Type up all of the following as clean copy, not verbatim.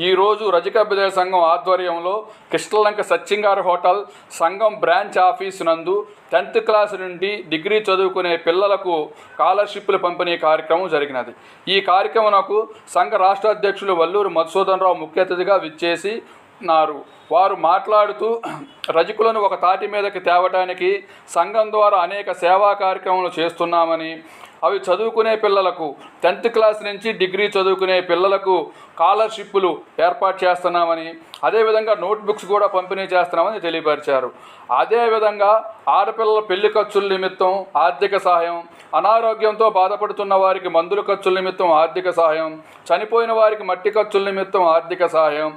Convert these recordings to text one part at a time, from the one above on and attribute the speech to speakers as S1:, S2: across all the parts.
S1: ఈరోజు రజకాభ్యుదయ సంఘం ఆధ్వర్యంలో కృష్ణలంక సత్యంగారి హోటల్ సంఘం బ్రాంచ్ ఆఫీసు నందు 10th క్లాస్ నుండి డిగ్రీ చదువుకునే పిల్లలకు స్కాలర్షిప్ల పంపిణీ కార్యక్రమం జరిగినది. ఈ కార్యక్రమంకు సంఘ రాష్ట్ర అధ్యక్షులు వల్లూరు మధుసూదన్ రావు ముఖ్య అతిథిగా విచ్చేసి వారు మాట్లాడుతూ రజకులను ఒక తాటి మీదకి తేవటానికి సంఘం ద్వారా అనేక సేవా కార్యక్రమాలు చేస్తున్నామని, అవి చదువుకునే పిల్లలకు 10th క్లాస్ నుంచి డిగ్రీ చదువుకునే పిల్లలకు స్కాలర్షిప్లు ఏర్పాటు చేస్తున్నామని, అదేవిధంగా నోట్బుక్స్ కూడా పంపిణీ చేస్తున్నామని తెలియపరిచారు. అదేవిధంగా ఆడపిల్లల పెళ్లి ఖర్చుల నిమిత్తం ఆర్థిక సహాయం, అనారోగ్యంతో బాధపడుతున్న వారికి మందుల ఖర్చుల నిమిత్తం ఆర్థిక సహాయం, చనిపోయిన వారికి మట్టి ఖర్చుల నిమిత్తం ఆర్థిక సహాయం,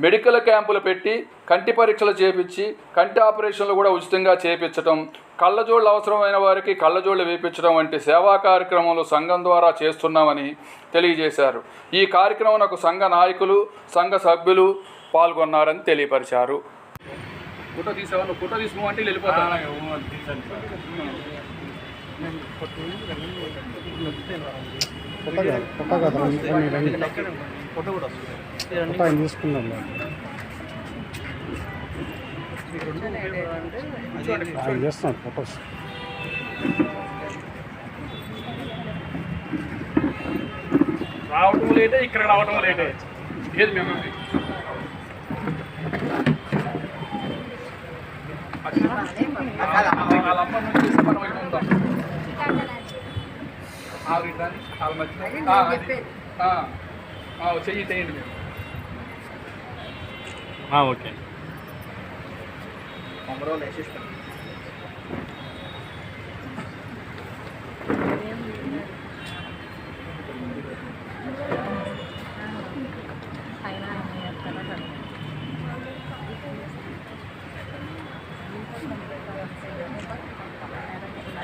S1: మెడికల్ క్యాంపులు పెట్టి కంటి పరీక్షలు చేపించి కంటి ఆపరేషన్లు కూడా ఉచితంగా చేయించడం, కళ్ళజోళ్ళు అవసరమైన వారికి కళ్ళజోళ్ళు వేయించడం వంటి సేవా కార్యక్రమాలు సంఘం ద్వారా చేస్తున్నామని తెలియజేశారు. ఈ కార్యక్రమంలో సంఘ నాయకులు, సంఘ సభ్యులు పాల్గొన్నారని తెలియపరిచారు. ఫోటో తీసావా? ఫోటో తీసుకోమంటే వెళ్ళిపోతాను.
S2: తీసుకున్నాం చేస్తున్నాం ఫొటోస్.
S1: రావటం లేటే, ఇక్కడ రావటం లేటే. ఏది మేము వాళ్ళమ్మ నుంచి మనం ఇటు ఉంటాం. చెయ్యి చేయండి మేము.
S2: ఓకే.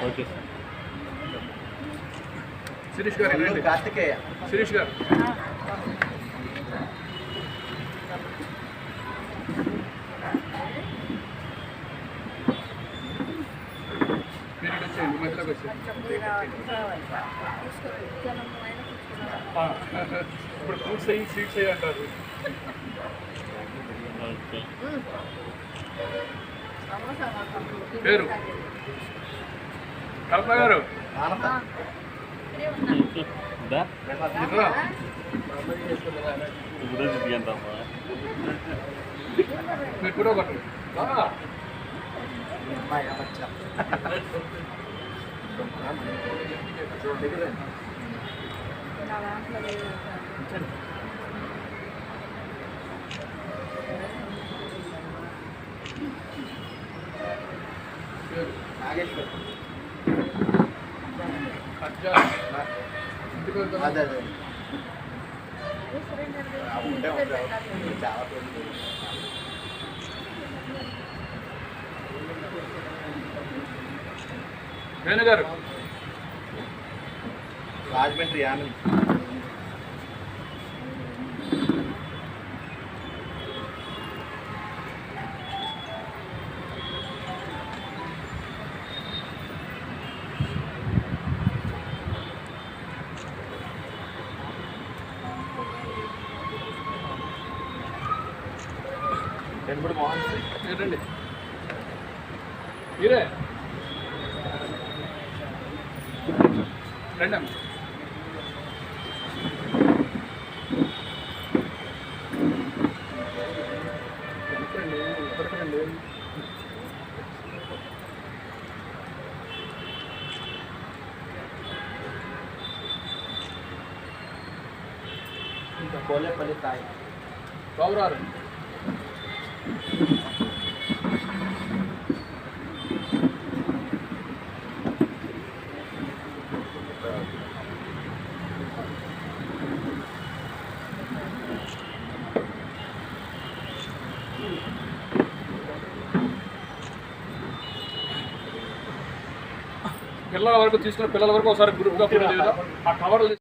S2: Okay sir.
S1: శిరీష్ గారు, కార్తికేయ శిరీష్ గారు. ఇప్పుడు ఫ్రూట్స్ అయ్యి స్వీట్స్ అయ్యి అంటారు. పేరు కల్పన గారు. మీరు కూడా ఒకటి వేణు గారు,
S3: రాజమండ్రి ఆనంద్.
S1: ఏంటండి మీరే రండి.
S3: ఇంకా కోలేపల్లి తాయి
S1: బాబురారు. పిల్లల వరకు తీసుకున్న పిల్లల వరకు ఒకసారి గ్రూప్గా ఆ కవర్లు